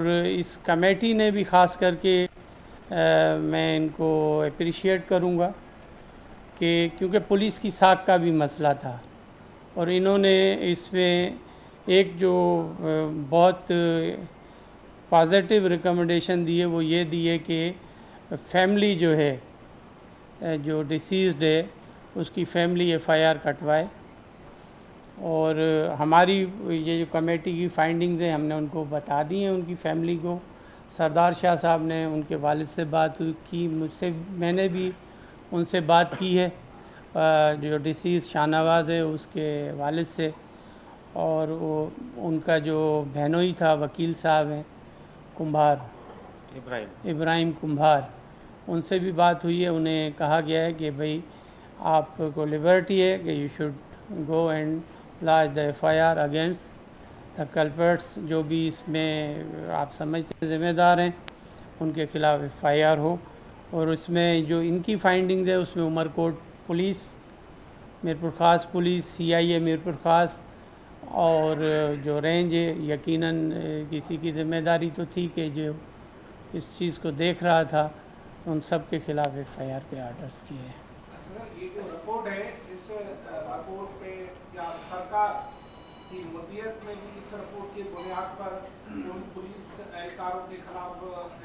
और इस कमेटी ने भी ख़ास करके मैं इनको अप्रिशिएट करूँगा कि क्योंकि पुलिस की साख का भी मसला था और इन्होंने इसमें एक जो बहुत पॉजिटिव रिकमेंडेशन दिए वो ये दिए कि फैमिली जो है जो डिसीज़्ड है उसकी फैमिली एफआईआर कटवाए। और हमारी ये जो कमेटी की फाइंडिंग्स हैं हमने उनको बता दी हैं उनकी फैमिली को। सरदार शाह साहब ने उनके वालिद से बात की, मुझसे मैंने भी उनसे बात की है, जो डिसीज़ शाहनवाज़ है उसके वालिद से। और वो उनका जो बहनोई था वकील साहब हैं कुम्भार, इब्राहिम कुम्भार, उनसे भी बात हुई है। उन्हें कहा गया है कि भाई आपको लिबर्टी है कि you should go and launch the FIR against the culprits, जो भी इसमें आप समझते हैं ज़िम्मेदार हैं उनके खिलाफ़ एफआईआर हो। और उसमें जो इनकी फाइंडिंग्स है उसमें उमरकोट पुलिस, मीरपुर ख़ास पुलिस, सीआईए मीरपुर ख़ास और जो रेंज है यकीनन किसी की ज़िम्मेदारी तो थी कि जो इस चीज़ को देख रहा था, उन सब के खिलाफ एफआईआर के आर्डर्स किए हैं। अच्छा सर, ये जो रिपोर्ट है इस रिपोर्ट पे या सरकार की मुद्दियत में भी इस रिपोर्ट की बुनियाद पर उन पुलिस एहलकारों के खिलाफ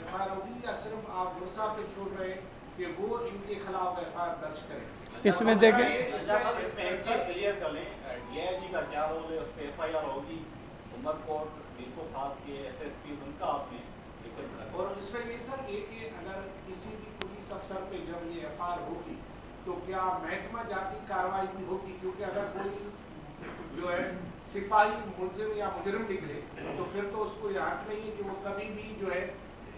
एफआईआर होगी या सिर्फ आप भरोसा पे छोड़ रहे हैं कि वो इनके खिलाफ एफआईआर दर्ज करें? इसमें देखें क्लियर कर लें, डीआईजी का क्या रोल है, उस पर एफआईआर होगी, उमरकोट मीरपुर खास के एसएसपी उनका आपने। और इसमें ये सर ये कि अगर किसी भी पुलिस अफसर पे जब ये एफआईआर होगी तो क्या महकमा जाती कार्रवाई भी होगी? क्योंकि अगर कोई जो है सिपाही मुलजिम या मुजरिम निकले तो फिर तो उसको यह हक नहीं है कि वो कभी भी जो है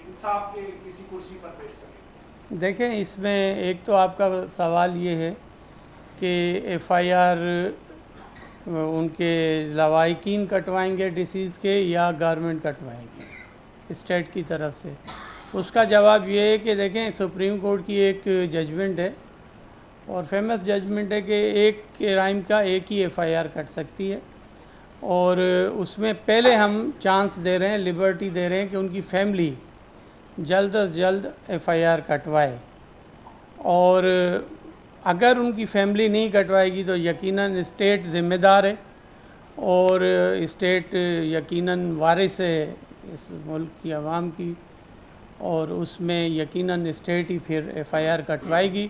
इंसाफ के किसी कुर्सी पर बैठ सके। देखें, इसमें एक तो आपका सवाल ये है कि एफआईआर उनके लवाहिकीन कटवाएंगे डिसीज़ के या गवर्नमेंट कटवाएंगे स्टेट की तरफ से। उसका जवाब ये है कि देखें, सुप्रीम कोर्ट की एक जजमेंट है और फेमस जजमेंट है कि एक क्राइम का एक ही एफआईआर कट सकती है। और उसमें पहले हम चांस दे रहे हैं, लिबर्टी दे रहे हैं कि उनकी फैमिली जल्द से जल्द एफआईआर कटवाए। और अगर उनकी फैमिली नहीं कटवाएगी तो यकीनन स्टेट ज़िम्मेदार है और स्टेट यकीनन वारिस है इस मुल्क की आवाम की, और उसमें यकीनन स्टेट ही फिर एफआईआर कटवाएगी।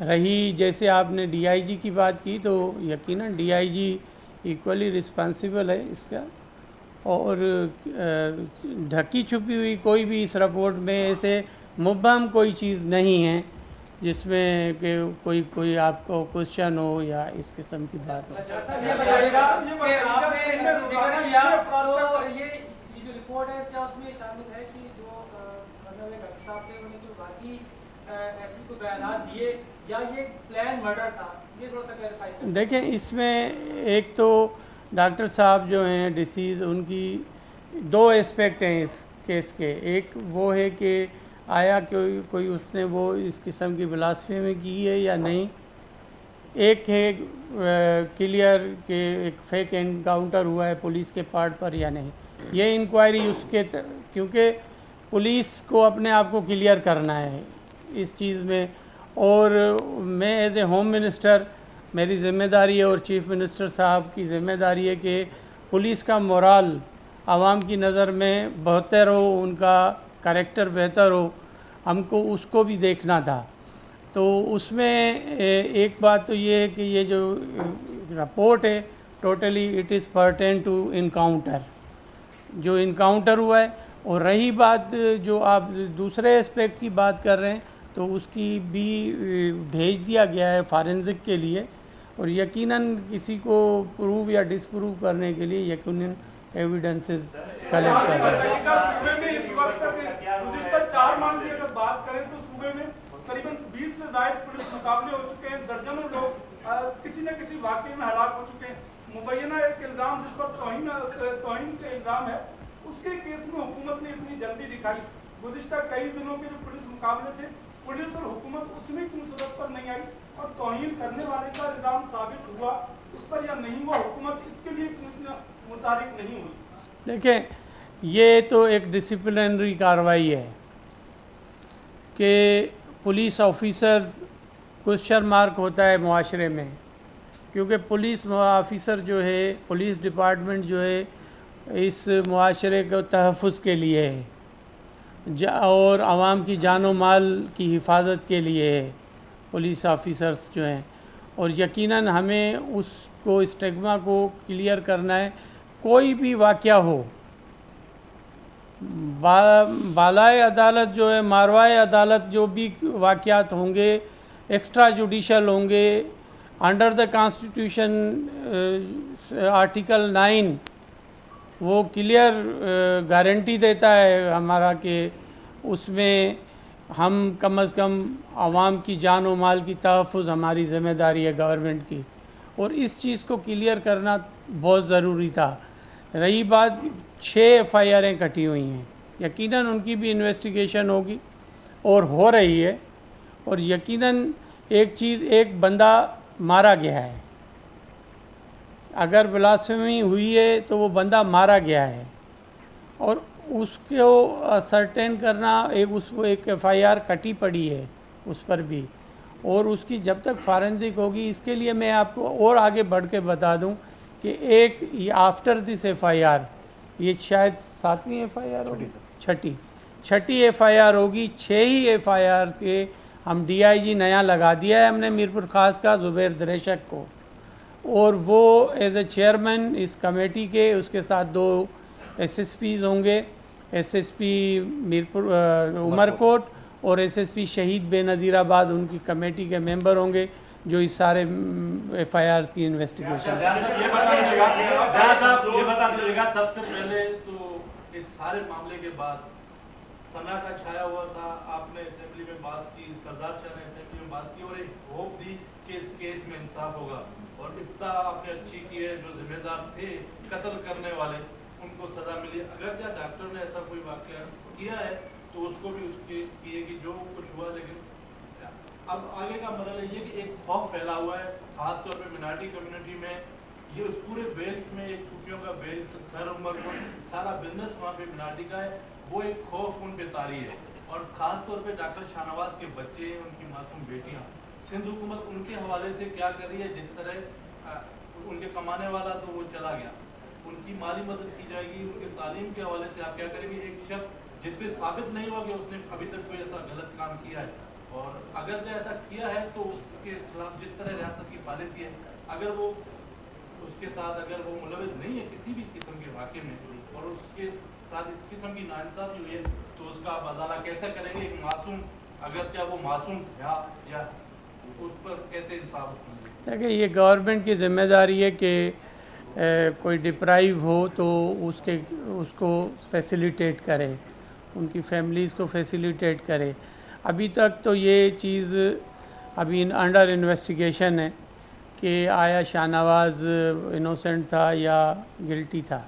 रही जैसे आपने डीआईजी की बात की, तो यकीनन डीआईजी इक्वली रिस्पांसिबल है इसका। और ढकी छुपी हुई कोई भी इस रिपोर्ट में ऐसे मुबहम कोई चीज़ नहीं है जिसमें कि कोई आपको क्वेश्चन हो या इस किस्म की बात हो। रिपोर्ट है क्या उसमें शामिल है कि जो साहब ने उन्हें जो बाकी ऐसी को बयान दिए या ये प्लान मर्डर था, ये थोड़ा सा क्लैरिफाई करें। देखें, इसमें एक तो डॉक्टर साहब जो हैं डिसीज़, उनकी दो एस्पेक्ट हैं इस केस के। एक वो है कि आया कोई उसने वो इस किस्म की ब्लास्फेमी की है या नहीं। एक है क्लियर कि एक फेक एनकाउंटर हुआ है पुलिस के पार्ट पर या नहीं। ये इंक्वायरी उसके क्योंकि पुलिस को अपने आप को क्लियर करना है इस चीज़ में। और मैं एज ए होम मिनिस्टर मेरी ज़िम्मेदारी है और चीफ़ मिनिस्टर साहब की ज़िम्मेदारी है कि पुलिस का मोराल आवाम की नज़र में बेहतर हो, उनका कैरेक्टर बेहतर हो, हमको उसको भी देखना था। तो उसमें एक बात तो ये है कि ये जो रिपोर्ट है totally it is pertain to encounter, जो इनकाउंटर हुआ है। और रही बात जो आप दूसरे एस्पेक्ट की बात कर रहे हैं, तो उसकी भी भेज दिया गया है फॉरेंसिक के लिए, और यकीनन किसी को प्रूव या डिसप्रूव करने के लिए यकीनन एविडेंसेस कलेक्ट कर रहे हैं। बात करें तो सूबे में करीबन 20 से ज्यादा पुलिस मुकाबले हो चुके हैं, दर्जनों लोग किसी न किसी वाकये में हलाक हो चुके हैं। मुबैना एक इल्ज़ाम जिस पर तौहीन का इल्ज़ाम है, उसके केस में हुकूमत ने इतनी जल्दी दिखाई। गुज़िश्ता कई दिनों के जो पुलिस मुकाबले थे, पुलिस और हुकूमत उसमें इतनी सूरत पर नहीं आई और तौहीन करने वाले का इल्ज़ाम साबित हुआ उस पर या नहीं हुआ, हुकूमत इसके लिए मुतारिक नहीं हुई। देखें, ये तो एक डिसिप्लिनरी कार्रवाई है कि पुलिस ऑफिसर्स क्वेश्चन मार्क होता है मुआशरे में, क्योंकि पुलिस ऑफिसर जो है, पुलिस डिपार्टमेंट जो है, इस मुआशरे को तहफ़्फ़ुज़ के लिए है और आवाम की जान व माल की हिफाजत के लिए है पुलिस ऑफिसर्स जो हैं। और यकीनन हमें उसको स्टिग्मा को क्लियर करना है। कोई भी वाक़या हो, बालाए अदालत जो है, मारवाए अदालत जो भी वाक़यात होंगे, एक्स्ट्रा जुडिशल होंगे, अंडर द कॉन्स्टिट्यूशन आर्टिकल 9 वो क्लियर गारंटी देता है हमारा कि उसमें हम कम अज़ कम आवाम की जान व माल की तहफ़्फ़ुज़ हमारी ज़िम्मेदारी है गवर्नमेंट की, और इस चीज़ को क्लियर करना बहुत ज़रूरी था। रही बात 6 FIR'ें कटी हुई हैं, यकीनन उनकी भी इन्वेस्टिगेशन होगी और हो रही है। और यकीनन एक चीज़, एक बंदा मारा गया है, अगर ब्लास्फेमी हुई है तो वो बंदा मारा गया है, और उसको सर्टेन करना, एक FIR कटी पड़ी है उस पर भी, और उसकी जब तक फॉरेंसिक होगी, इसके लिए मैं आपको और आगे बढ़ के बता दूं कि एक आफ्टर दिस FIR, ये शायद 7वीं FIR होगी, छठी FIR होगी। 6 ही FIR के हम DIG नया लगा दिया है हमने मीरपुर ख़ास का, ज़ुबैर दरेशक को, और वो एज ए चेयरमैन इस कमेटी के, उसके साथ 2 SSPs होंगे, SSP मीरपुर उमरकोट और SSP शहीद बेनज़ीराबाद, उनकी कमेटी के मेंबर होंगे जो इस सारे FIRs की इन्वेस्टिगेशन। ये बता दीजिएगा, सबसे पहले तो इस सारे मामले के बाद सन्नाटा छाया हुआ था, आपने असेंबली में बात की, सरदार शाह ने असेंबली में बात की और एक होप दी कि इस केस में इंसाफ होगा, और इतना आपने अच्छी की है, जो जिम्मेदार थे कत्ल करने वाले उनको सजा मिली। अगर क्या डॉक्टर ने ऐसा कोई वाकया किया है तो उसको भी उसके किए कि जो कुछ हुआ, लेकिन अब आगे का मरहला ये कि एक खौफ फैला हुआ है, खासतौर पर मिनाटी कम्युनिटी में। ये उस पूरे बेल्ट में एक सूफियों का बेल्ट, खैर उमर को सारा बिजनेस वहाँ पे मिनाटी का है, वो एक खौफ उन पे तारी है। और ख़ास तौर पे डॉक्टर शाहनवाज के बच्चे, उनकी मासूम बेटियां, सिंध हुकूमत उनके हवाले से क्या कर रही है? जिस तरह उनके कमाने वाला तो वो चला गया, उनकी माली मदद की जाएगी, उनके तालीम के हवाले से आप क्या करेंगे? एक शख्स जिसपे साबित नहीं हुआ कि उसने अभी तक कोई ऐसा गलत काम किया है, और अगर जो ऐसा किया है तो उसके खिलाफ जिस तरह रियासत की पॉलिसी है, अगर वो उसके साथ अगर वो मुलविस नहीं है किसी भी किस्म के वाक़े में, और उसके साथ इस किस्म की नाइंसाफ़ी हुई है, तो उसका आप अदाला कैसे करेंगे? एक मासूम, अगर क्या वो मासूम था, या उस पर कैसे इंसाफ? देखिए, ये गवर्नमेंट की जिम्मेदारी है कि कोई डिप्राइव हो तो उसको फैसिलिटेट करे, उनकी फैमिलीज़ को फैसिलिटेट करे। अभी तक तो ये चीज़ अभी अंडर इन्वेस्टिगेशन है कि आया शाहनवाज इनोसेंट था या गिल्टी था।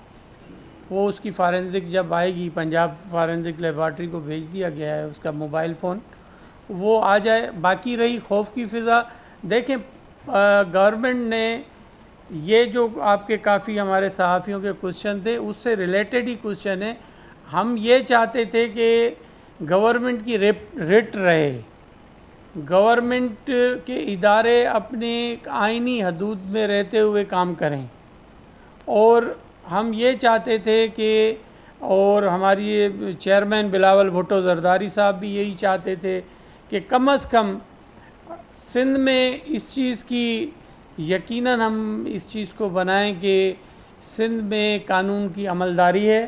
वो उसकी फॉरेंसिक जब आएगी, पंजाब फॉरेंसिक लेबॉर्ट्री को भेज दिया गया है उसका मोबाइल फ़ोन, वो आ जाए। बाकी रही खौफ की फ़िज़ा, देखें गवर्नमेंट ने ये जो आपके काफ़ी हमारे सहाफ़ियों के क्वेश्चन थे उससे रिलेटेड ही क्वेश्चन है। हम ये चाहते थे कि गवर्नमेंट की रिट रहे, गवर्नमेंट के इदारे अपने आइनी हदूद में रहते हुए काम करें, और हम ये चाहते थे कि, और हमारी चेयरमैन बिलावल भुट्टो जरदारी साहब भी यही चाहते थे कि कम अज़ कम सिंध में इस चीज़ की यकीनन हम इस चीज़ को बनाएं कि सिंध में कानून की अमलदारी है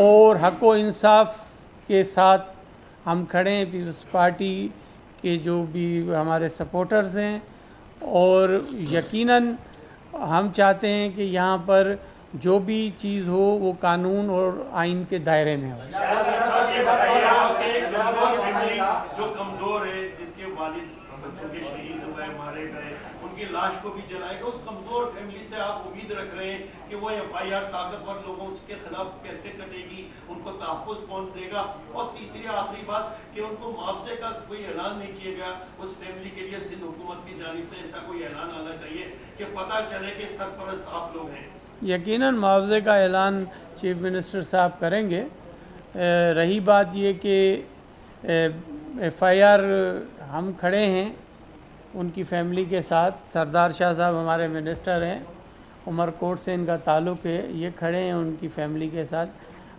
और हक़ व इंसाफ के साथ हम खड़े हैं, पीपल्स पार्टी के जो भी हमारे सपोर्टर्स हैं, और यकीनन हम चाहते हैं कि यहाँ पर जो भी चीज़ हो वो कानून और आइन के दायरे में हो। जो कमज़ोर है, जिसके वालिद बच्चों के शहीद हुए, मारे गए, उनकी लाश को भी जलाएगा, उस कमज़ोर फैमिली से आप उम्मीद रख रहे हैं कि वो FIR ताकतवर लोगों के खिलाफ कैसे कटेगी, उनको तहफ़्फ़ुज़ कौन देगा? और तीसरी आखिरी बात कि उनको मुआवजे का कोई ऐलान नहीं किया गया उस फैमिली के लिए। सिंध हुकूमत की जानिब से ऐसा कोई ऐलान आना चाहिए कि पता चले कि सरपरस्त आप लोग हैं। यकीनन मुआवजे का ऐलान चीफ मिनिस्टर साहब करेंगे। रही बात ये कि FIR हम खड़े हैं उनकी फैमिली के साथ। सरदार शाह साहब हमारे मिनिस्टर हैं, उमरकोट से इनका ताल्लुक़ है, ये खड़े हैं उनकी फैमिली के साथ।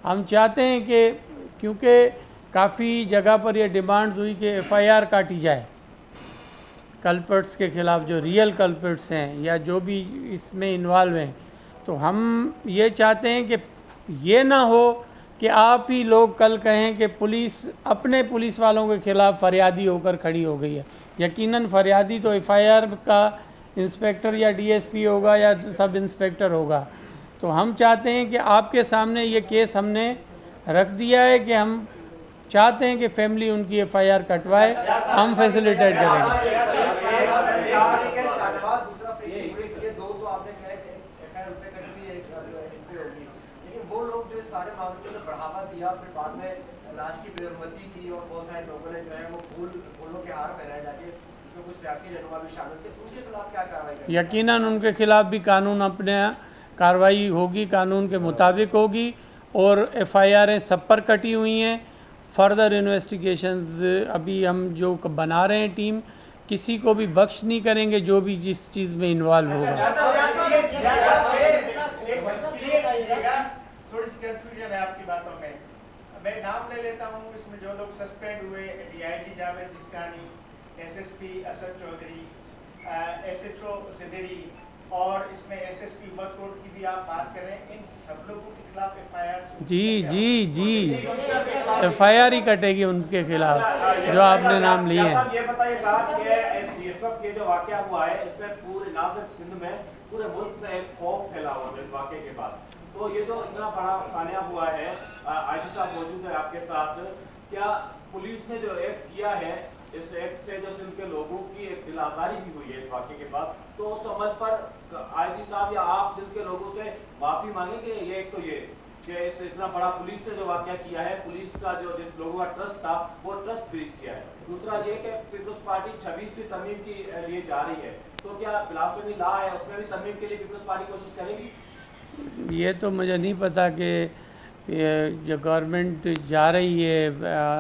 हम चाहते हैं कि क्योंकि काफ़ी जगह पर ये डिमांड्स हुई कि FIR काटी जाए कल्पर्ट्स के ख़िलाफ़, जो रियल कल्पर्ट्स हैं या जो भी इसमें इन्वॉल्व हैं। तो हम ये चाहते हैं कि ये ना हो कि आप ही लोग कल कहें कि पुलिस अपने पुलिस वालों के ख़िलाफ़ फरियादी होकर खड़ी हो गई है। यकीनन फरियादी तो FIR का इंस्पेक्टर या DSP होगा या सब इंस्पेक्टर होगा। तो हम चाहते हैं कि आपके सामने ये केस हमने रख दिया है कि हम चाहते हैं कि फैमिली उनकी FIR कटवाए, हम फैसिलिटेट करेंगे। सारे मामले में बढ़ावा दिया, फिर बाद में लाश की बेरुमती की और बहुत सारे लोगों ने जो है वो फूलों के हार पहनाए जाके, इसमें कुछ सियासी रहनुमा भी शामिल थे, उनके खिलाफ क्या कार्रवाई करेंगे? यकीनन उनके खिलाफ भी कानून अपने कार्रवाई होगी, कानून के मुताबिक होगी। और FIR सब पर कटी हुई हैं। फर्दर इन्वेस्टिगेशंस अभी हम जो बना रहे हैं टीम, किसी को भी बख्श नहीं करेंगे जो भी जिस चीज़ में इन्वॉल्व होगा। थोड़ी सी कंफ्यूजन है आपकी बातों में, मैं नाम ले लेता हूँ। इसमें जो लोग सस्पेंड हुए, DIG Javed जिस्कानी, SSP Asad Chaudhary, SHO Siddiqui और इसमें SSP उमरकोट की भी आप बात करें, इन सब लोगों के खिलाफ FIR जी FIR ही कटेगी उनके खिलाफ जो आपने नाम लिए हैं। ये बताइएगा कि ये जो वाकया हुआ है इसमें पूरे ना सिर्फ सिंध में, पूरे मुल्क में एक खौफ फैला हुआ है इस वाकये के बाद। तो ये जो इतना बड़ा सानिया हुआ है, IG साहब मौजूद है आपके साथ, क्या पुलिस ने जो एक्ट किया है, इस एक्ट से जो सिंध के लोगों की एक दिलासारी भी हुई है इस वाकये के बाद, तो उस अमल पर IG साहब या आप सिंध के लोगों से माफी मांगेंगे? ये एक तो ये कि इस इतना बड़ा पुलिस ने जो वाकया किया है, पुलिस का जो जिस लोगों का ट्रस्ट था वो ट्रस्ट ब्रीच किया है। दूसरा ये कि पीपल्स पार्टी 26वीं तरमीम के लिए जा रही है, तो क्या ब्लास्फेमी लॉ है उसमें भी तरमीम के लिए पीपल्स पार्टी कोशिश करेगी? ये तो मुझे नहीं पता कि जो गवर्नमेंट जा रही है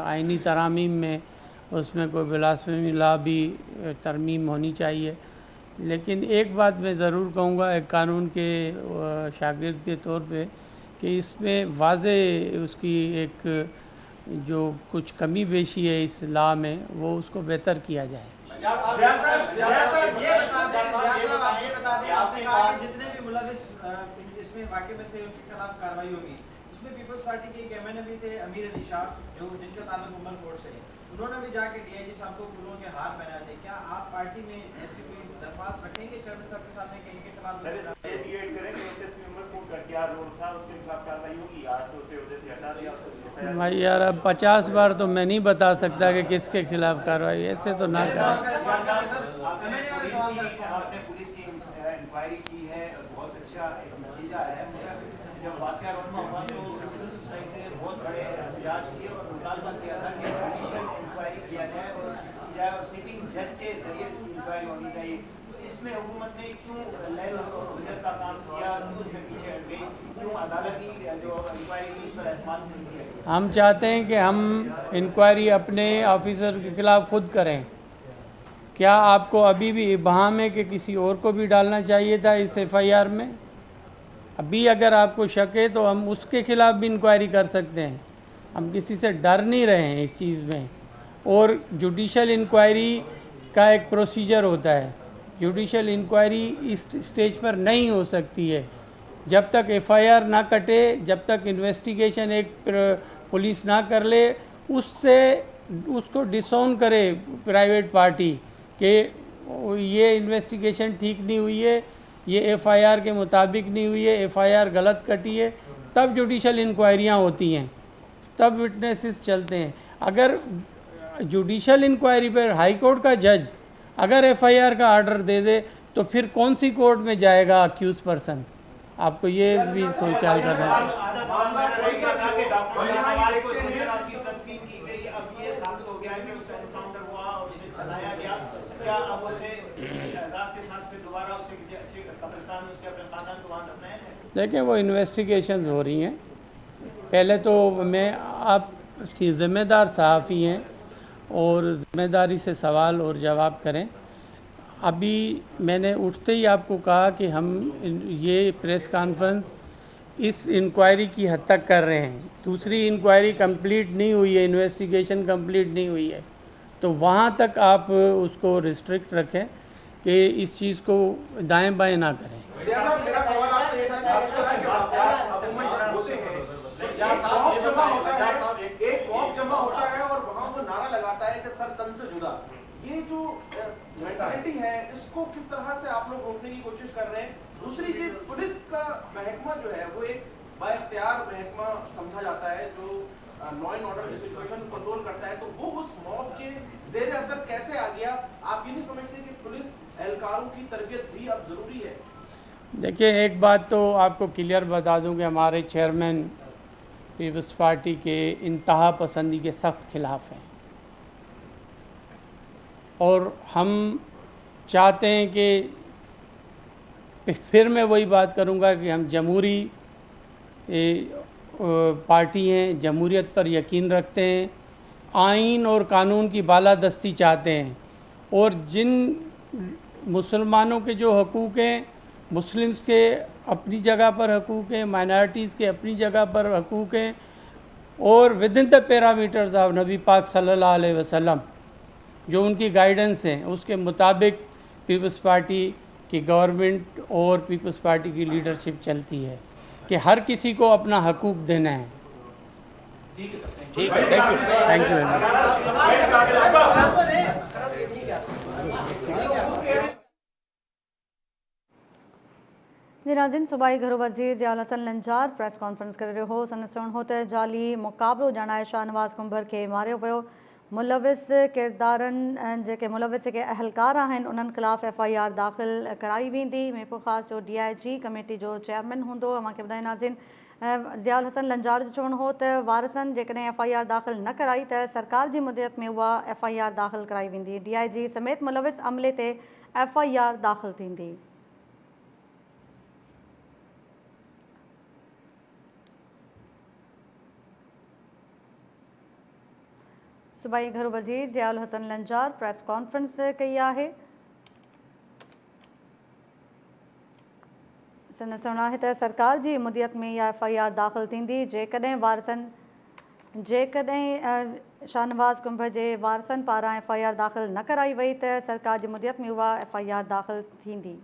आइनी तरामीम में, उसमें कोई ब्लास्फेमी लॉ भी तरमीम होनी चाहिए। लेकिन एक बात मैं ज़रूर कहूँगा एक कानून के शागिर्द के तौर पे कि इसमें वाज़े उसकी एक जो कुछ कमी बेशी है इस लॉ में, वो उसको बेहतर किया जाए। जितने भी मुलविस इसमें वाकये में थे उनके खिलाफ कार्रवाई होगी। उसमें पीपल्स पार्टी के एक MNA भी थे, अमीर अली शाह, जो जिनका ताल्लुक उमरकोट से है, उन्होंने भी जाके DIG साहब को फूलों के हार पहनाए थे। क्या आप पार्टी में ऐसी कोई दरख्वास्त रखेंगे चेयरमैन साहब के सामने कि इनके खिलाफ का क्या रोल था, उसके खिलाफ कार्रवाई होगी? आज तो उसे उधर से हटा दिया भाई यार, अब 50 बार तो मैं नहीं बता सकता कि किसके खिलाफ कार्रवाई, ऐसे तो ना कर। आपने पुलिस की इंक्वायरी की है, बहुत अच्छा एक नतीजा है। जब वाकया हुआ तो सिविल सोसाइटी से बहुत बड़े एहतजाज किए और मुतालबा किया था कि जुडिशियल इंक्वायरी किया जाए और सिटिंग जज के जरिए इसकी इंक्वायरी होनी चाहिए। इसमें हुकूमत ने क्यों लैल गुजर का काम किया, क्यों उसके पीछे हट गई, क्यों अदालत की जो इंक्वायरी की उस पर एतमाद नहीं किया? हम चाहते हैं कि हम इंक्वायरी अपने ऑफिसर के खिलाफ खुद करें। क्या आपको अभी भी इबहाम है कि किसी और को भी डालना चाहिए था इस FIR में? अभी अगर आपको शक है तो हम उसके खिलाफ भी इंक्वायरी कर सकते हैं। हम किसी से डर नहीं रहे हैं इस चीज़ में। और जुडिशल इंक्वायरी का एक प्रोसीजर होता है, जुडिशल इंक्वायरी इस स्टेज पर नहीं हो सकती है जब तक FIR ना कटे, जब तक इन्वेस्टिगेशन एक पुलिस ना कर ले, उसको डिसऑन करे प्राइवेट पार्टी कि ये इन्वेस्टिगेशन ठीक नहीं हुई है, ये FIR के मुताबिक नहीं हुई है, FIR गलत कटी है, तब जुडिशल इंक्वायरियाँ होती हैं, तब विटनेसेस चलते हैं। अगर जुडिशल इंक्वायरी पर हाई कोर्ट का जज अगर FIR का आर्डर दे दे तो फिर कौन सी कोर्ट में जाएगा अक्यूज पर्सन? आपको ये भी कोई ख्याल करना है। देखें वो इन्वेस्टिगेशंस हो रही हैं। पहले तो मैं, आप ज़िम्मेदार सहाफ़ी हैं और ज़िम्मेदारी से सवाल और जवाब करें। अभी मैंने उठते ही आपको कहा कि हम ये प्रेस कॉन्फ्रेंस इस इंक्वायरी की हद तक कर रहे हैं। दूसरी इंक्वायरी कंप्लीट नहीं हुई है, इन्वेस्टिगेशन कंप्लीट नहीं हुई है, तो वहाँ तक आप उसको रिस्ट्रिक्ट रखें कि इस चीज़ को दाएं बाएं ना करें। मेरा सवाल आपसे ये था कि जिस तरह के वाक़यात अमूमन होते हैं, एक मॉब जमा होता है और वहाँ वो नारा लगाता है कि सर तन से जुदा। ये जो मेंटालिटी है, इसको किस तरह से आप लोग रोकने की कोशिश कर रहे हैं? दूसरी कि पुलिस का महकमा जो है वो एक बाइख्तियार महकमा समझा जाता है जो लॉ एंड ऑर्डर की सिचुएशन कंट्रोल करता है, तो वो उस मॉब के ज़ेर असर कैसे आ गया? आप ये नहीं समझते कि पुलिस एहलकारों की तरबियत भी अब ज़रूरी है? देखिए, एक बात तो आपको क्लियर बता दूं कि हमारे चेयरमैन पीपल्स पार्टी के इंतहा पसंदी के सख्त खिलाफ हैं और हम चाहते हैं कि, फिर मैं वही बात करूंगा कि हम जमहूरी पार्टी हैं, जमहूरियत पर यकीन रखते हैं, आइन और कानून की बालादस्ती चाहते हैं और जिन मुसलमानों के जो हकूक़ हैं, मुस्लिम्स के अपनी जगह पर हकूक़ हैं, माइनॉरिटीज़ के अपनी जगह पर हकूक़ हैं और with in the parameters of नबी पाक सल्लल्लाहु अलैहि वसल्लम जो उनकी गाइडेंस हैं, उसके मुताबिक पीपल्स पार्टी की गवर्नमेंट और पीपल्स पार्टी की लीडरशिप चलती है कि हर किसी को अपना हकूक़ देना है। ठीक है सर, ठीक है, थैंक यू जी नाज़रीन, सूबाई घरो वज़ीर ज़ियाउल हसन लंजार प्रेस कॉन्फ्रेंस करे रहियो हो। संदसण हो त जाली मुक़ाबलो ॼाणाए शाहनवाज़ कुंभर खे मारियो वियो। मुलविस किरदारनि जेके मुलविस जेके अहलकार आहिनि उन्हनि ख़िलाफ़ FIR दाख़िल कराई वेंदी। मीरपुर ख़ास जो DIG कमेटी जो चेयरमैन हूंदो। अव्हांखे ॿुधायो नाज़रीन, ज़ियाउल हसन लंजार जो चवणु हो त वारिसनि जेकॾहिं FIR दाख़िल न कराई त सरकार जी मुदियत में उहा FIR दाख़िल कराई वेंदी। DIG समेत मुलविस अमले ते FIR दाख़िल थींदी। सूबाई घरो वज़ीर ज़ियाउल हसन लंजार प्रेस कॉन्फ्रेंस कई आहे। संदसण आहे त सरकार जी मुदियत में इहा FIR दाख़िल थींदी जेकॾहिं शाहनवाज़ कुंभर जे वारसनि पारां FIR दाख़िल न कराई वई त सरकार जी मुदियत में उहा FIR दाख़िल थींदी।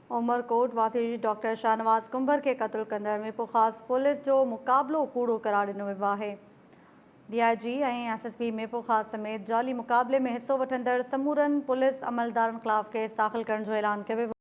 उमरकोट वासी डॉक्टर शाहनवाज़ कुंभर के क़त्ल कंदड़ मीरपुर ख़ास पुलिस जो मुक़ाबलो कूड़ो करार ॾिनो वियो आहे। DIG ऐं SSP मीरपुर ख़ास समेत जाली मुक़ाबले में हिसो वठंदड़ समूरनि पुलिस अमलदारनि ख़िलाफ़ केस दाख़िल करण जो ऐलान कयो वियो।